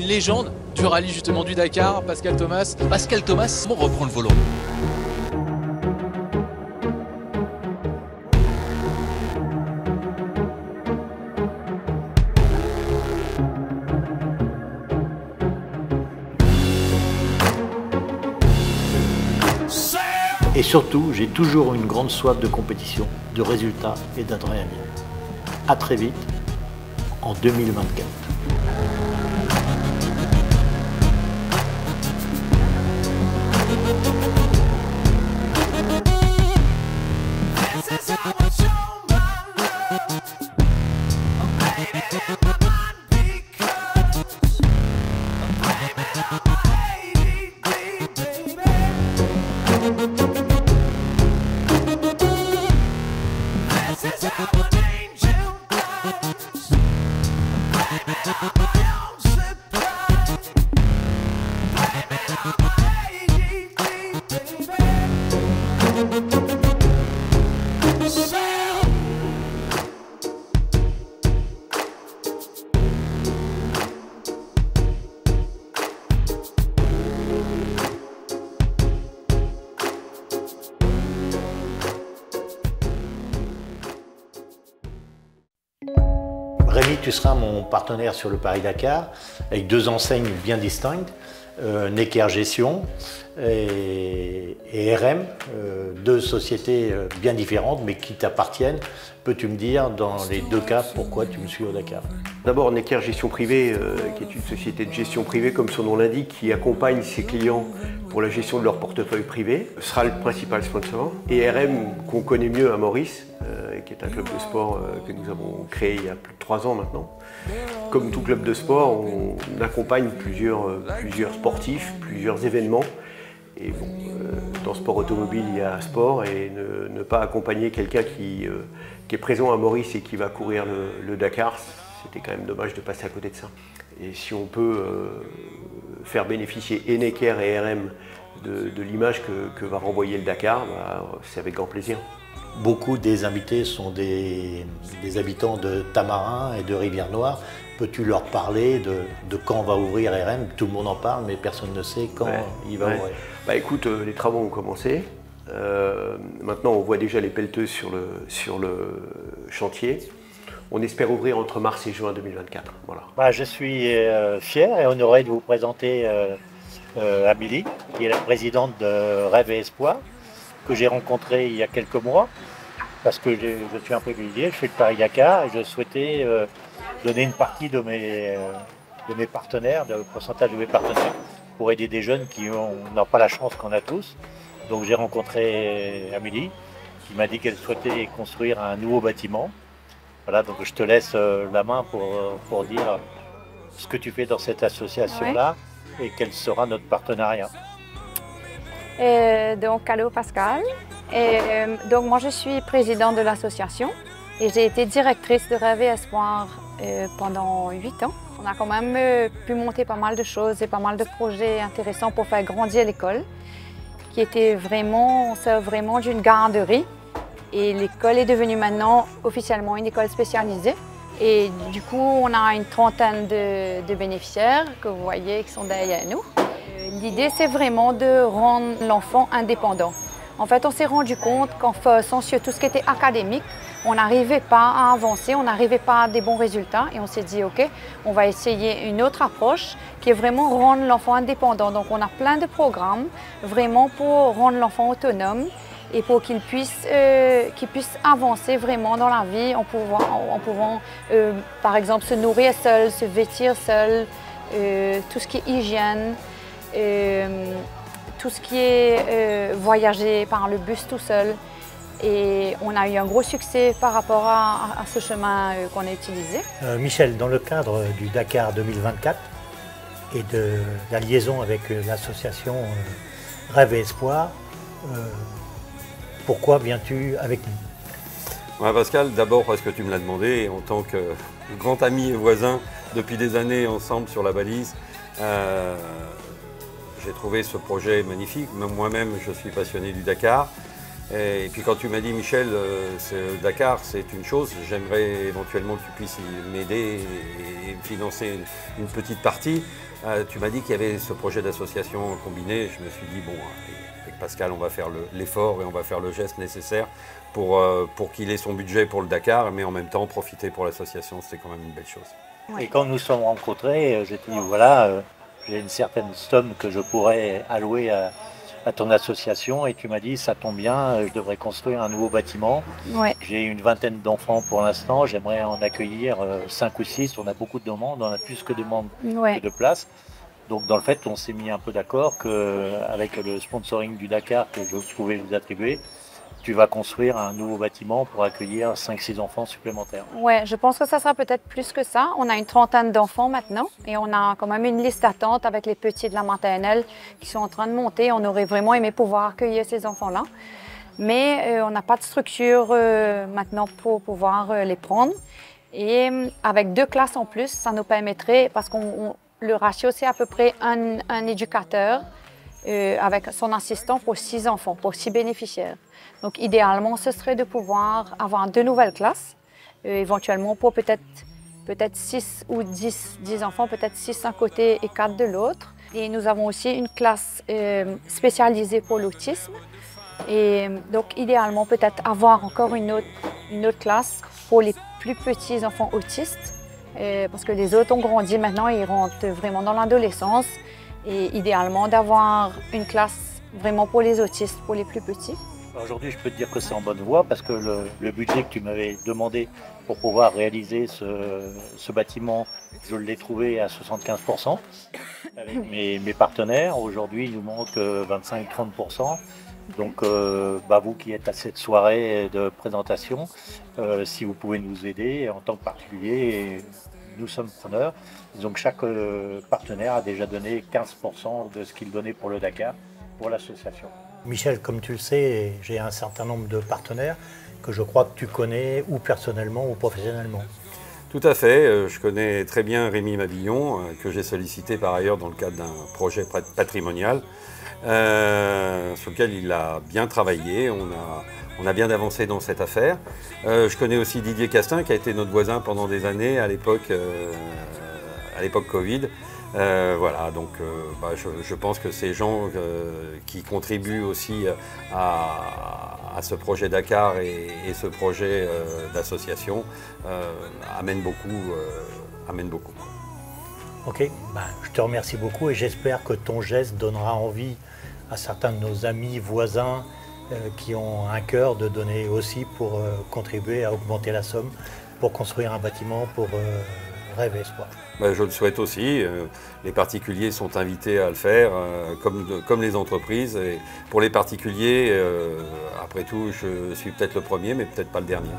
légende du rallye justement du Dakar, Pascal Thomas. Pascal Thomas, on reprend le volant. Et surtout, j'ai toujours une grande soif de compétition, de résultats et d'adrénaline. À très vite, en 2024. Rémi, tu seras mon partenaire sur le Paris-Dakar, avec deux enseignes bien distinctes, Necker Gestion et RM, deux sociétés bien différentes mais qui t'appartiennent. Peux-tu me dire dans les deux cas pourquoi tu me suis au Dakar? D'abord, Necker Gestion Privée, qui est une société de gestion privée, comme son nom l'indique, qui accompagne ses clients pour la gestion de leur portefeuille privé, sera le principal sponsor. Et RM, qu'on connaît mieux à Maurice, qui est un club de sport que nous avons créé il y a plus de 3 ans maintenant. Comme tout club de sport, on accompagne plusieurs sportifs, plusieurs événements. Et bon, dans le sport automobile, il y a un sport, et ne pas accompagner quelqu'un qui est présent à Maurice et qui va courir le Dakar, c'était quand même dommage de passer à côté de ça. Et si on peut faire bénéficier et Necker et RM de l'image que va renvoyer le Dakar, bah, c'est avec grand plaisir. Beaucoup des invités sont des habitants de Tamarin et de Rivière-Noire. Peux-tu leur parler de quand va ouvrir RM? Tout le monde en parle, mais personne ne sait quand il va ouvrir. Bah, écoute, les travaux ont commencé. Maintenant, on voit déjà les pelleteuses sur le chantier. On espère ouvrir entre mars et juin 2024. Voilà. Bah, je suis fier et honoré de vous présenter Amélie, qui est la présidente de Rêve et Espoir, que j'ai rencontrée il y a quelques mois, parce que je suis un privilégié, je fais le Paris-Dakar et je souhaitais donner une partie de mes partenaires, de pourcentage de mes partenaires, pour aider des jeunes qui n'ont pas la chance qu'on a tous. Donc j'ai rencontré Amélie, qui m'a dit qu'elle souhaitait construire un nouveau bâtiment. Voilà, donc je te laisse la main pour dire ce que tu fais dans cette association-là et quel sera notre partenariat. Donc, allô Pascal. Donc, moi, je suis présidente de l'association et j'ai été directrice de Rêve et Espoir pendant 8 ans. On a quand même pu monter pas mal de choses et pas mal de projets intéressants pour faire grandir l'école, qui était vraiment d'une garderie. Et l'école est devenue maintenant officiellement une école spécialisée. Et du coup, on a une trentaine de bénéficiaires que vous voyez qui sont derrière nous. L'idée, c'est vraiment de rendre l'enfant indépendant. En fait, on s'est rendu compte qu'en faisant sur tout ce qui était académique, on n'arrivait pas à avancer, on n'arrivait pas à des bons résultats. Et on s'est dit, OK, on va essayer une autre approche qui est vraiment rendre l'enfant indépendant. Donc, on a plein de programmes vraiment pour rendre l'enfant autonome et pour qu'il puisse avancer vraiment dans la vie en pouvant par exemple, se nourrir seul, se vêtir seul, tout ce qui est hygiène, tout ce qui est voyager par le bus tout seul. Et on a eu un gros succès par rapport à ce chemin qu'on a utilisé. Michel, dans le cadre du Dakar 2024 et de la liaison avec l'association Rêve et Espoir, pourquoi viens-tu avec nous? Ouais, Pascal, d'abord parce que tu me l'as demandé, en tant que grand ami et voisin depuis des années ensemble sur la balise. J'ai trouvé ce projet magnifique. Moi-même, je suis passionné du Dakar. Et puis quand tu m'as dit, Michel, le Dakar, c'est une chose, j'aimerais éventuellement que tu puisses m'aider et me financer une petite partie. Tu m'as dit qu'il y avait ce projet d'association combiné. Je me suis dit, bon, avec Pascal, on va faire l'effort et on va faire le geste nécessaire pour qu'il ait son budget pour le Dakar, mais en même temps profiter pour l'association. C'était quand même une belle chose. Et quand nous sommes rencontrés, j'ai dit, voilà, j'ai une certaine somme que je pourrais allouer à ton association, et tu m'as dit, ça tombe bien, je devrais construire un nouveau bâtiment. Ouais. J'ai une vingtaine d'enfants pour l'instant, j'aimerais en accueillir 5 ou 6, on a beaucoup de demandes, on a plus que de demandes que de places. Donc dans le fait, on s'est mis un peu d'accord qu'avec le sponsoring du Dakar que je pouvais vous attribuer, tu vas construire un nouveau bâtiment pour accueillir 5-6 enfants supplémentaires. Oui, je pense que ça sera peut-être plus que ça. On a une trentaine d'enfants maintenant et on a quand même une liste d'attente avec les petits de la maternelle qui sont en train de monter. On aurait vraiment aimé pouvoir accueillir ces enfants-là. Mais on n'a pas de structure maintenant pour pouvoir les prendre. Et avec 2 classes en plus, ça nous permettrait, parce que le ratio c'est à peu près un éducateur avec son assistant pour 6 enfants, pour 6 bénéficiaires. Donc idéalement, ce serait de pouvoir avoir 2 nouvelles classes, éventuellement pour peut-être 6 ou 10 enfants, peut-être 6 d'un côté et 4 de l'autre. Et nous avons aussi une classe spécialisée pour l'autisme. Et donc idéalement, peut-être avoir encore une autre classe pour les plus petits enfants autistes, parce que les autres ont grandi maintenant et ils rentrent vraiment dans l'adolescence. Et idéalement d'avoir une classe vraiment pour les autistes, pour les plus petits. Aujourd'hui, je peux te dire que c'est en bonne voie parce que le budget que tu m'avais demandé pour pouvoir réaliser ce bâtiment, je l'ai trouvé à 75% avec mes partenaires. Aujourd'hui, il nous manque 25-30%. Donc, vous qui êtes à cette soirée de présentation, si vous pouvez nous aider en tant que particulier, nous sommes preneurs. Donc chaque partenaire a déjà donné 15% de ce qu'il donnait pour le Dakar, pour l'association. Michel, comme tu le sais, j'ai un certain nombre de partenaires que je crois que tu connais ou personnellement ou professionnellement. Tout à fait, je connais très bien Rémi Mabillon, que j'ai sollicité par ailleurs dans le cadre d'un projet patrimonial, sur lequel il a bien travaillé, on a bien avancé dans cette affaire. Je connais aussi Didier Castin, qui a été notre voisin pendant des années, à l'époque Covid. Voilà, donc je pense que ces gens qui contribuent aussi à ce projet Dakar et ce projet d'association amènent beaucoup. Ok, je te remercie beaucoup et j'espère que ton geste donnera envie à certains de nos amis, voisins qui ont un cœur de donner aussi pour contribuer à augmenter la somme pour construire un bâtiment pour Rêve et Espoir. Je le souhaite aussi. Les particuliers sont invités à le faire, comme les entreprises. Et pour les particuliers, après tout, je suis peut-être le premier, mais peut-être pas le dernier.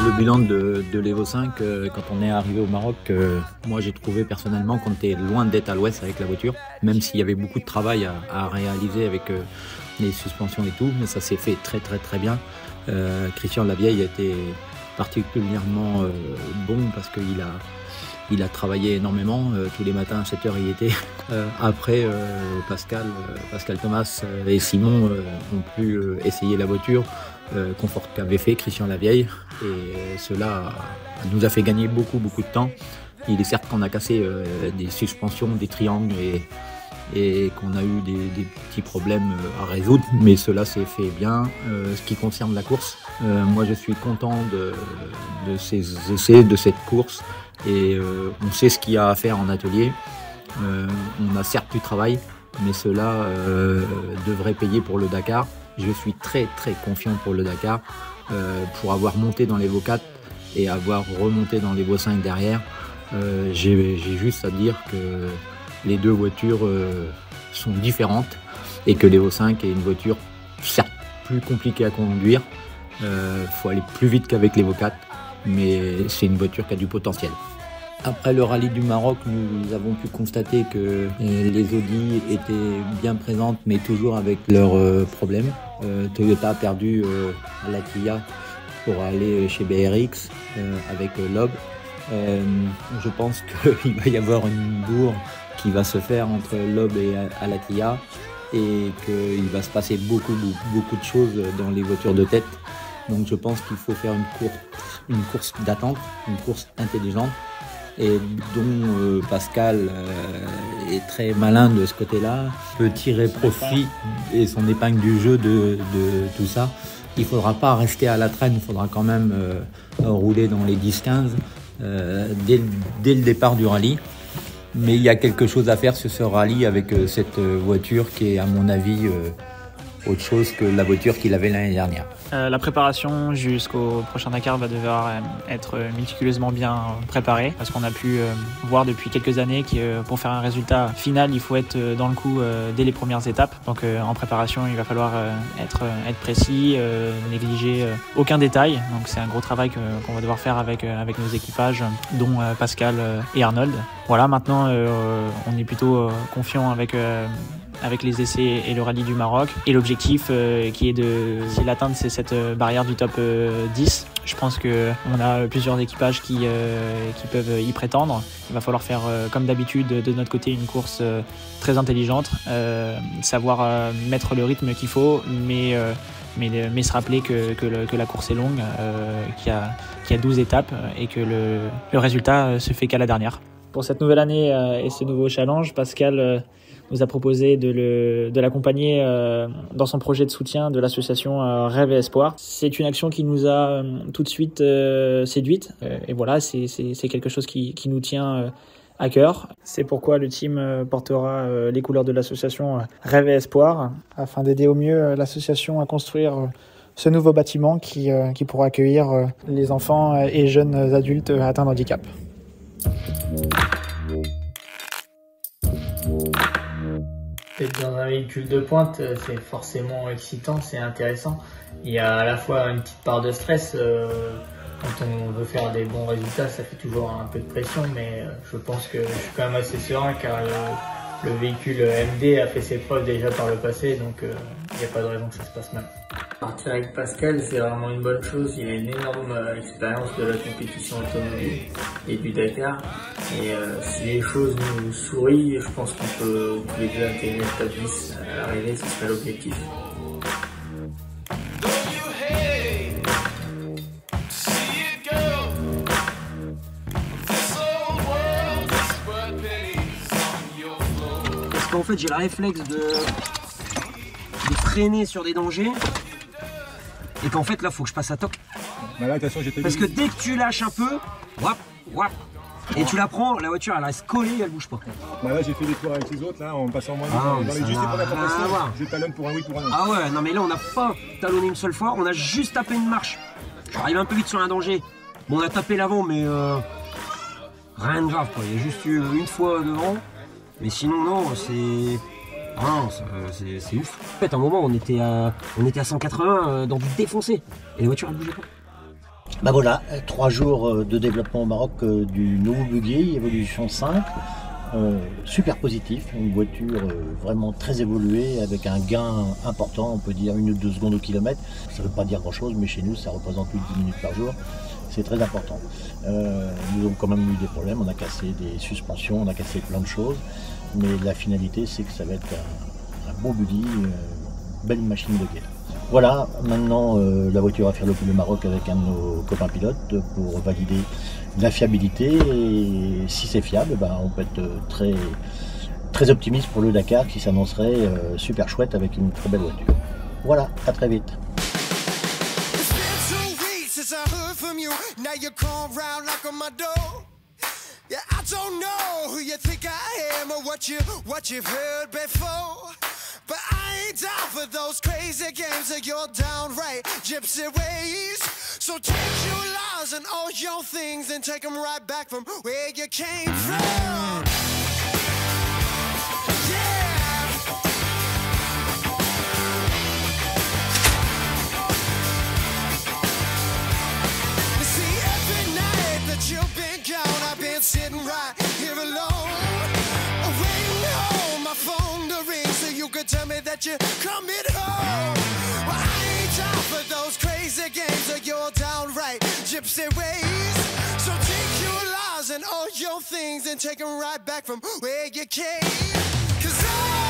Le bilan de l'Evo 5, quand on est arrivé au Maroc, moi j'ai trouvé personnellement qu'on était loin d'être à l'ouest avec la voiture, même s'il y avait beaucoup de travail à réaliser avec les suspensions et tout, mais ça s'est fait très bien. Christian Lavieille a été particulièrement bon parce qu'il a travaillé énormément, tous les matins à 7h il était. Après, Pascal Thomas et Simon ont pu essayer la voiture confort qu'avait fait Christian Lavieille, et cela nous a fait gagner beaucoup de temps. Il est certes qu'on a cassé des suspensions, des triangles et qu'on a eu des petits problèmes à résoudre, mais cela s'est fait bien. Ce qui concerne la course, moi je suis content de ces essais, de cette course, et on sait ce qu'il y a à faire en atelier. On a certes du travail, mais cela devrait payer pour le Dakar. Je suis très très confiant pour le Dakar, pour avoir monté dans les Evo 4 et avoir remonté dans les Evo 5 derrière. J'ai juste à dire que les deux voitures sont différentes et que l'Evo 5 est une voiture certes plus compliquée à conduire. Faut aller plus vite qu'avec l'Evo 4, mais c'est une voiture qui a du potentiel. Après le rallye du Maroc, nous avons pu constater que les Audi étaient bien présentes, mais toujours avec leurs problèmes. Toyota a perdu à Latia pour aller chez BRX avec Loeb. Je pense qu'il va y avoir une bourre qui va se faire entre Loeb et Alatia, et qu'il va se passer beaucoup de choses dans les voitures de tête. Donc je pense qu'il faut faire une course d'attente, une course intelligente, et dont Pascal est très malin de ce côté-là, peut tirer profit et son épingle du jeu de tout ça. Il ne faudra pas rester à la traîne, il faudra quand même rouler dans les 10-15 dès le départ du rallye. Mais il y a quelque chose à faire sur ce rallye avec cette voiture qui est, à mon avis, autre chose que la voiture qu'il avait l'année dernière. La préparation jusqu'au prochain Dakar va devoir être méticuleusement bien préparée, parce qu'on a pu voir depuis quelques années que pour faire un résultat final, il faut être dans le coup dès les premières étapes. Donc en préparation, il va falloir être précis, négliger aucun détail. Donc c'est un gros travail qu'on va devoir faire avec nos équipages, dont Pascal et Arnold. Voilà, maintenant on est plutôt confiant avec les essais et le rallye du Maroc. Et l'objectif qui est l'atteindre, c'est cette barrière du top 10. Je pense qu'on a plusieurs équipages qui peuvent y prétendre. Il va falloir faire, comme d'habitude, de notre côté, une course très intelligente, savoir mettre le rythme qu'il faut, mais se rappeler que la course est longue, qu'il y a 12 étapes et que le résultat se fait qu'à la dernière. Pour cette nouvelle année et ce nouveau challenge, Pascal nous a proposé de l'accompagner dans son projet de soutien de l'association Rêve et Espoir. C'est une action qui nous a tout de suite séduite, et voilà, c'est quelque chose qui nous tient à cœur. C'est pourquoi le team portera les couleurs de l'association Rêve et Espoir, afin d'aider au mieux l'association à construire ce nouveau bâtiment qui pourra accueillir les enfants et jeunes adultes atteints de handicap. Être dans un véhicule de pointe, c'est forcément excitant, c'est intéressant. Il y a à la fois une petite part de stress. Quand on veut faire des bons résultats, ça fait toujours un peu de pression, mais je pense que je suis quand même assez serein, car le véhicule MD a fait ses preuves déjà par le passé, donc il n'y a pas de raison que ça se passe mal. Partir avec Pascal, c'est vraiment une bonne chose. Il a une énorme expérience de la compétition automobile et du Dakar. Et si les choses nous sourient, je pense qu'on peut tous les deux intégrer le top 10 à l'arrivée, ce serait l'objectif. Parce qu'en fait, j'ai le réflexe de freiner sur des dangers. Et qu'en fait, là, faut que je passe à toc. Bah là, attention, parce que dès que tu lâches un peu, wap, et tu la prends, la voiture, elle reste collée, elle bouge pas. Bah là, j'ai fait des tours avec les autres, là, en passant moins vite. Dans les juste pour la compensation, je talonne pour un oui, pour un non. Ah ouais, non mais là, on n'a pas talonné une seule fois, on a juste tapé une marche. J'arrive un peu vite sur un danger. Bon, on a tapé l'avant, mais rien de grave, quoi. Il y a juste eu une fois devant. Mais sinon, non, c'est... Ah, c'est ouf. En fait, à un moment, on était à 180 dans du défoncé. Et la voiture, elle bougeait pas. Bah voilà, 3 jours de développement au Maroc du nouveau buggy, évolution 5. Super positif, une voiture vraiment très évoluée avec un gain important, on peut dire 1 ou 2 secondes au kilomètre. Ça ne veut pas dire grand chose, mais chez nous, ça représente plus de 10 minutes par jour. C'est très important. Nous avons quand même eu des problèmes, on a cassé des suspensions, on a cassé plein de choses. Mais la finalité, c'est que ça va être un bon buggy, belle machine de guerre. Voilà, maintenant la voiture va faire le Maroc avec un de nos copains pilotes pour valider la fiabilité. Et si c'est fiable, on peut être très très optimiste pour le Dakar qui s'annoncerait super chouette avec une très belle voiture. Voilà, à très vite. Yeah, I don't know who you think I am or what you've heard before. But I ain't down for those crazy games of your downright gypsy ways. So take your lies and all your things and take them right back from where you came from. Yeah. You see, every night that you've been gone, I've been sitting right here alone, waiting on my phone to ring so you could tell me that you're coming home. Well, I ain't down for those crazy games of your downright gypsy ways. So take your lies and all your things and take them right back from where you came. 'Cause I